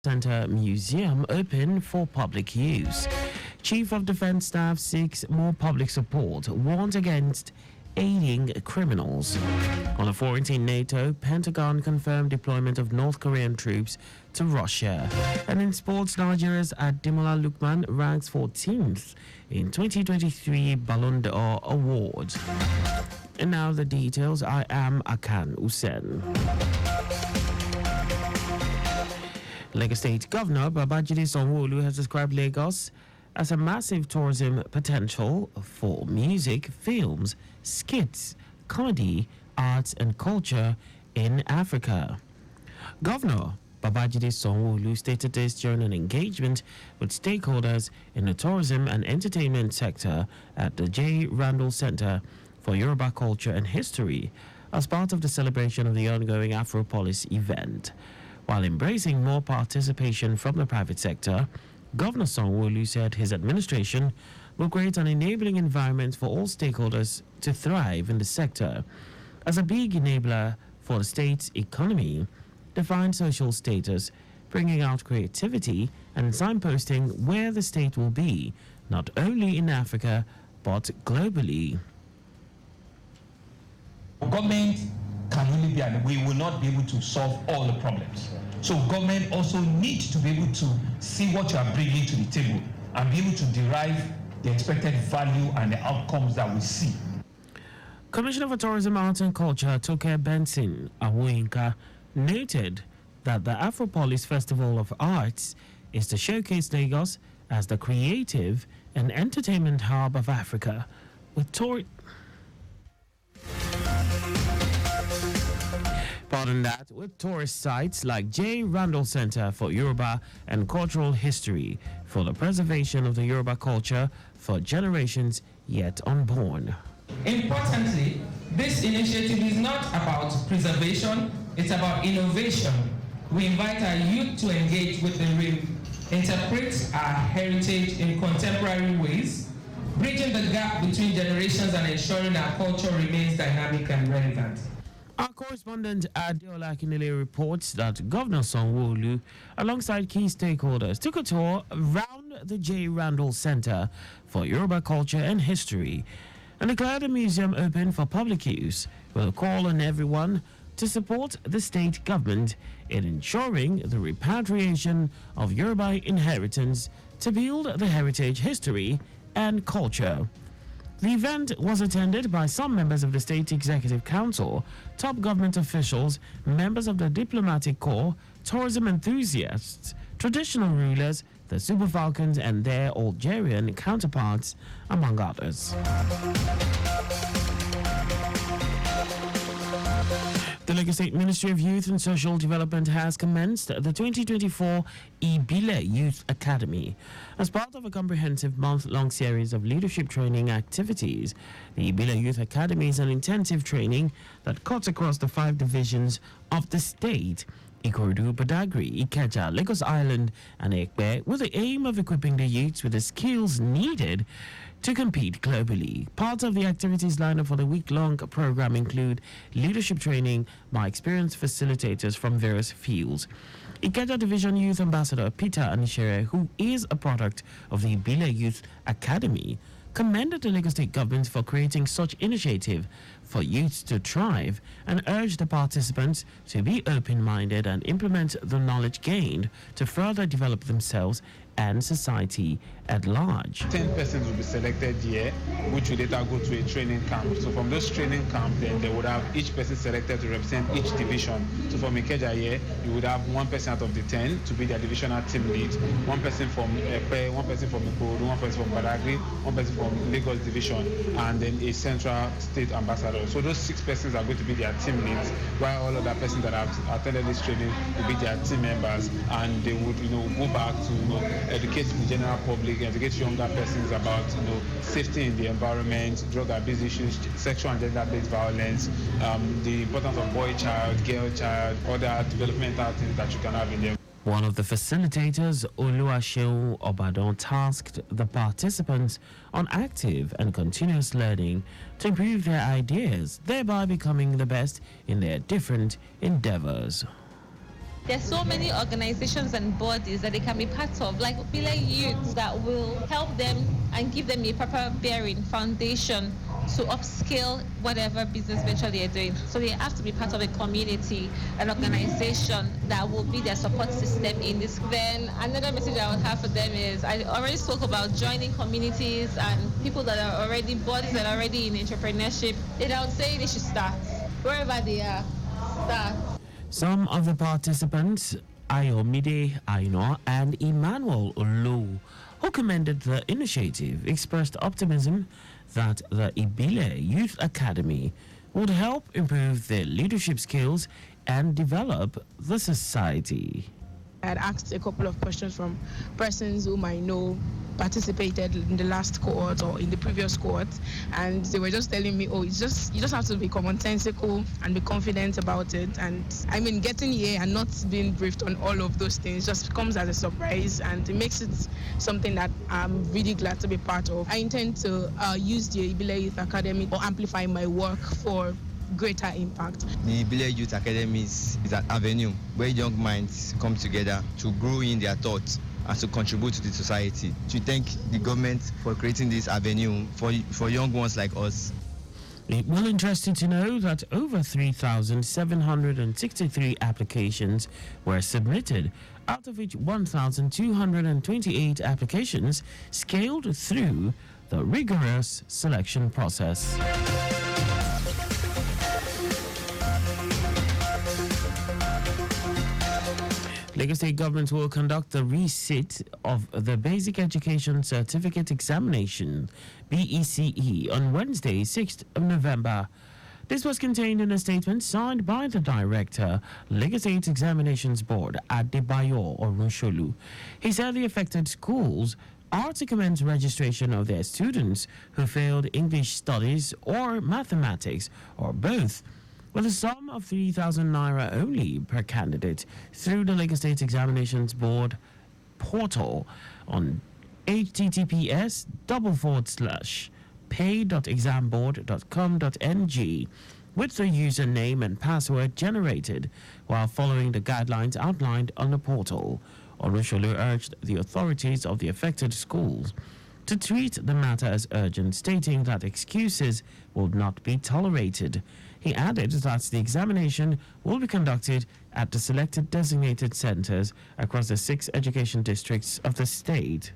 Center Museum open for public use. Chief of Defense Staff seeks more public support, warns against aiding criminals. On the 14th NATO, Pentagon confirmed deployment of North Korean troops to Russia. And in sports, Nigeria's Ademola Lookman ranks 14th in 2023 Ballon d'Or Awards. And now the details. I am Akan Usen. Lagos State Governor Babajide Sanwo-Olu has described Lagos as a massive tourism potential for music, films, skits, comedy, arts and culture in Africa. Governor Babajide Sanwo-Olu stated this during an engagement with stakeholders in the tourism and entertainment sector at the J. Randall Center for Yoruba Culture and History as part of the celebration of the ongoing Afropolis event. While embracing more participation from the private sector, Governor Sanwo-Olu said his administration will create an enabling environment for all stakeholders to thrive in the sector. As a big enabler for the state's economy, define social status, bringing out creativity and signposting where the state will be, not only in Africa, but globally. Government can only be, and we will not be able to solve all the problems. So government also needs to be able to see what you are bringing to the table and be able to derive the expected value and the outcomes that we see. Commissioner for Tourism, Arts and Culture, Toke Benson Awoyinka, noted that the Afropolis Festival of Arts is to showcase Lagos as the creative and entertainment hub of Africa, with with tourist sites like J. Randall Center for Yoruba and Cultural History for the preservation of the Yoruba culture for generations yet unborn. Importantly, this initiative is not about preservation, it's about innovation. We invite our youth to engage with the reinterpret our heritage in contemporary ways, bridging the gap between generations and ensuring our culture remains dynamic and relevant. Our correspondent Adeola Akinele reports that Governor Sanwo-Olu, alongside key stakeholders, took a tour around the J. Randall Center for Yoruba Culture and History and declared the museum open for public use, with a call on everyone to support the state government in ensuring the repatriation of Yoruba inheritance to build the heritage, history, and culture. The event was attended by some members of the State Executive Council, top government officials, members of the diplomatic corps, tourism enthusiasts, traditional rulers, the Super Falcons and their Algerian counterparts, among others. The Lagos State Ministry of Youth and Social Development has commenced the 2024 Ibile Youth Academy. As part of a comprehensive month-long series of leadership training activities, the Ibile Youth Academy is an intensive training that cuts across the 5 divisions of the state: Ikorodu, Badagry, Ikeja, Lagos Island, and Ekpe, with the aim of equipping the youths with the skills needed to compete globally. Parts of the activities lined up for the week-long program include leadership training by experienced facilitators from various fields. Ikeja Division Youth Ambassador Peter Anishere, who is a product of the Ibile Youth Academy, commended the Lagos State government for creating such initiative for youths to thrive and urged the participants to be open-minded and implement the knowledge gained to further develop themselves and society at large. 10 persons will be selected here, which will later go to a training camp. So from those training camps, then they would have each person selected to represent each division. So from Ikeja here, you would have one person out of the 10 to be their divisional team lead, one person from Epe, one person from Ikorodu, one person from Badagry, one person from Lagos division, and then a central state ambassador. So those 6 persons are going to be their team leads, while all other persons that have attended this training will be their team members, and they would, go back to, educate the general public, educate younger persons about, safety in the environment, drug abuse issues, sexual and gender-based violence, the importance of boy child, girl child, other developmental things that you can have in them. One of the facilitators, Oluwaseun Obadan, tasked the participants on active and continuous learning to improve their ideas, thereby becoming the best in their different endeavors. There's so many organizations and bodies that they can be part of, like Bile Youth, that will help them and give them a proper bearing foundation to upscale whatever business venture they are doing. So they have to be part of a community, an organization that will be their support system in this. Then another message I would have for them is, I already spoke about joining communities and people that are already, bodies that are already in entrepreneurship. And I would say they should start wherever they are. Start. Some of the participants, Ayomide Aino and Emmanuel Olu, who commended the initiative, expressed optimism that the Ibile Youth Academy would help improve their leadership skills and develop the society. I had asked a couple of questions from persons whom I know participated in the last cohort or in the previous cohort, and they were just telling me, oh, you just have to be commonsensical and be confident about it. And I mean, getting here and not being briefed on all of those things just comes as a surprise, and it makes it something that I'm really glad to be part of. I intend to use the Ibile Youth Academy or amplify my work for greater impact. The Ibile Youth Academy is an avenue where young minds come together to grow in their thoughts and to contribute to the society. To thank the government for creating this avenue for young ones like us. It will interest you to know that over 3,763 applications were submitted, out of which 1,228 applications scaled through the rigorous selection process. Lagos State government will conduct the resit of the Basic Education Certificate Examination, BECE, on Wednesday, 6th of November. This was contained in a statement signed by the director, Lagos State Examinations Board, Adebayo Orunsolu. He said the affected schools are to commence registration of their students who failed English studies or mathematics or both, with a sum of 3,000 naira only per candidate through the Lagos State Examinations Board portal on https://pay.examboard.com.ng with the username and password generated while following the guidelines outlined on the portal. Orunsolu urged the authorities of the affected schools to treat the matter as urgent, stating that excuses will not be tolerated. He added that the examination will be conducted at the selected designated centers across the 6 education districts of the state.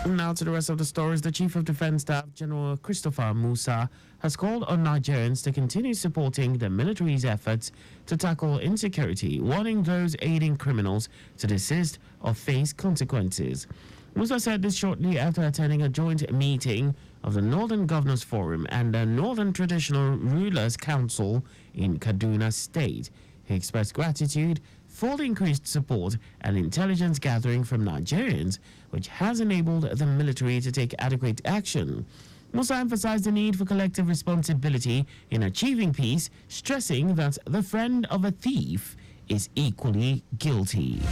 Now to the rest of the stories. The Chief of Defense Staff, General Christopher Musa, has called on Nigerians to continue supporting the military's efforts to tackle insecurity, warning those aiding criminals to desist or face consequences. Musa said this shortly after attending a joint meeting of the Northern Governors Forum and the Northern Traditional Rulers Council in Kaduna State. He expressed gratitude for the increased support and intelligence gathering from Nigerians, which has enabled the military to take adequate action. Musa emphasized the need for collective responsibility in achieving peace, stressing that the friend of a thief is equally guilty.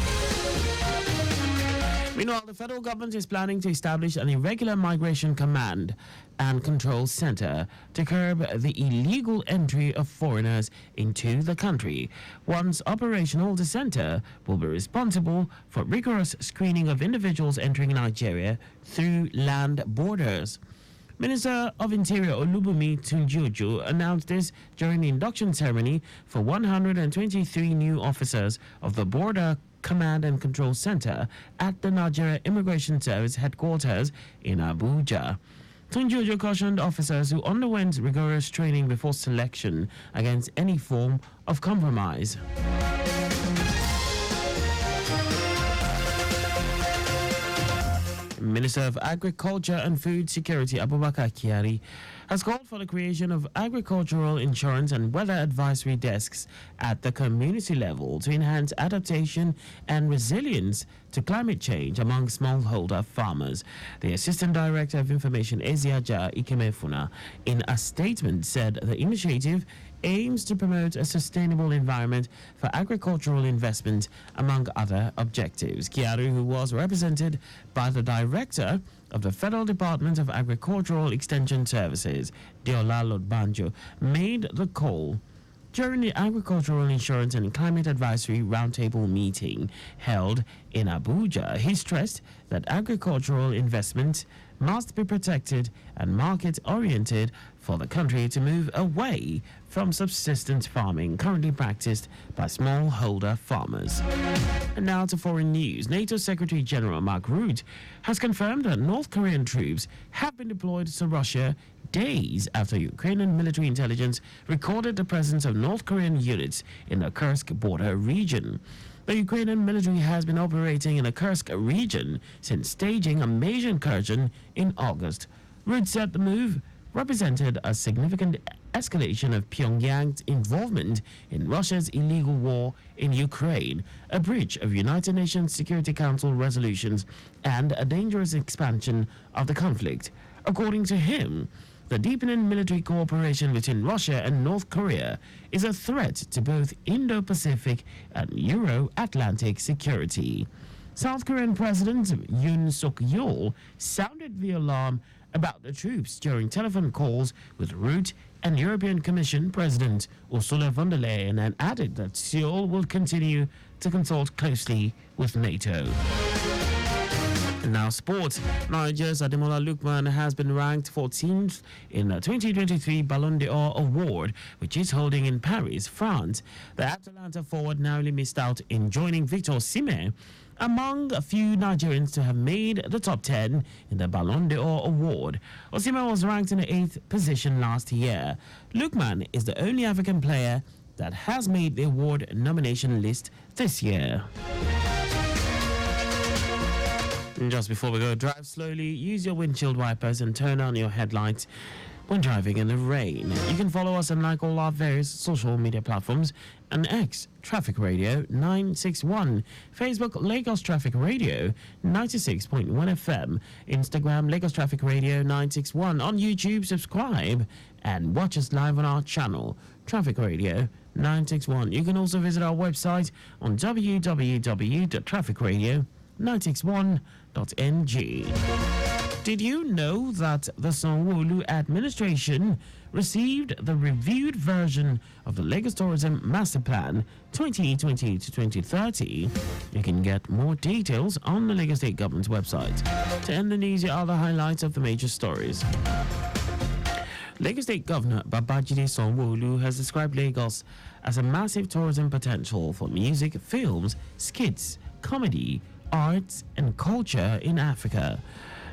Meanwhile, the federal government is planning to establish an irregular migration command and control center to curb the illegal entry of foreigners into the country. Once operational, the center will be responsible for rigorous screening of individuals entering Nigeria through land borders. Minister of Interior Olubunmi Tunjiojo announced this during the induction ceremony for 123 new officers of the Border Command and Control Center at the Nigeria Immigration Service headquarters in Abuja. Tunjiojo cautioned officers who underwent rigorous training before selection against any form of compromise. Minister of Agriculture and Food Security Abubakar Kyari has called for the creation of agricultural insurance and weather advisory desks at the community level to enhance adaptation and resilience to climate change among smallholder farmers. The Assistant Director of Information, Eziaja Ikemefuna, in a statement said the initiative aims to promote a sustainable environment for agricultural investment, among other objectives. Kiaru, who was represented by the Director of the Federal Department of Agricultural Extension Services, Deola Lodbanjo, made the call during the Agricultural Insurance and Climate Advisory Roundtable meeting held in Abuja. He stressed that agricultural investment must be protected and market-oriented for the country to move away from subsistence farming currently practiced by smallholder farmers. And now to foreign news. NATO Secretary General Mark Rutte has confirmed that North Korean troops have been deployed to Russia days after Ukrainian military intelligence recorded the presence of North Korean units in the Kursk border region. The Ukrainian military has been operating in the Kursk region since staging a major incursion in August. Rutte said the move represented a significant escalation of Pyongyang's involvement in Russia's illegal war in Ukraine, a breach of United Nations Security Council resolutions, and a dangerous expansion of the conflict. According to him, the deepening military cooperation between Russia and North Korea is a threat to both Indo-Pacific and Euro-Atlantic security. South Korean President Yoon Suk-yeol sounded the alarm about the troops during telephone calls with Rutte and European Commission President Ursula von der Leyen, and added that Seoul will continue to consult closely with NATO. Now sports. Nigeria's Ademola Lookman has been ranked 14th in the 2023 Ballon d'Or award, which is holding in Paris, France. The Atalanta forward narrowly missed out in joining Victor Osimhen among a few Nigerians to have made the top 10 in the Ballon d'Or award. Osimhen was ranked in the 8th position last year. Lookman is the only African player that has made the award nomination list this year. Just before we go, drive slowly, use your windshield wipers and turn on your headlights when driving in the rain. You can follow us and like all our various social media platforms and X, Traffic Radio 961, Facebook, Lagos Traffic Radio 96.1 FM, Instagram, Lagos Traffic Radio 961, on YouTube, subscribe and watch us live on our channel, Traffic Radio 961. You can also visit our website on www.trafficradio961.ng. Did you know that the Sanwo-Olu administration received the reviewed version of the Lagos Tourism Master Plan 2020 to 2030? You can get more details on the Lagos State Government's website. To end the news, here are the highlights of the major stories. Lagos State Governor Babajide Sanwo-Olu has described Lagos as a massive tourism potential for music, films, skits, comedy, arts and culture in Africa.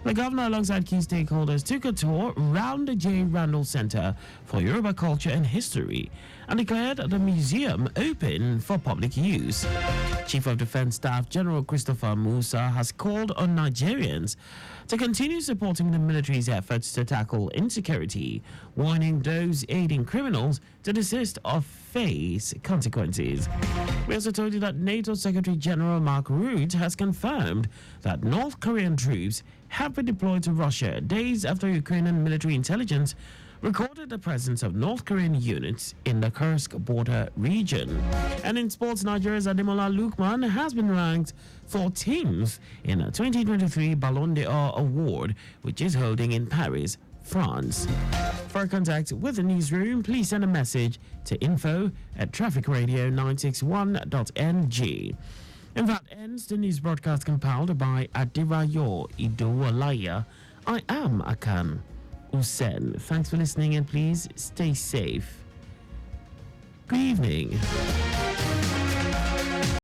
The governor, alongside key stakeholders, took a tour around the J. Randall Center for Yoruba Culture and History and declared the museum open for public use. Chief of Defense Staff General Christopher Musa has called on Nigerians to continue supporting the military's efforts to tackle insecurity, warning those aiding criminals to desist or face consequences. We also told you that NATO Secretary General Mark Rutte has confirmed that North Korean troops have been deployed to Russia days after Ukrainian military intelligence recorded the presence of North Korean units in the Kursk border region. And in sports, Nigeria's Ademola Lookman has been ranked 14th in a 2023 Ballon d'Or award, which is holding in Paris, France. For contact with the newsroom, please send a message to info@trafficradio961.ng. And that ends the news broadcast compiled by Adirayo Idowalaya. I am Akan Usen. Thanks for listening and please stay safe. Good evening.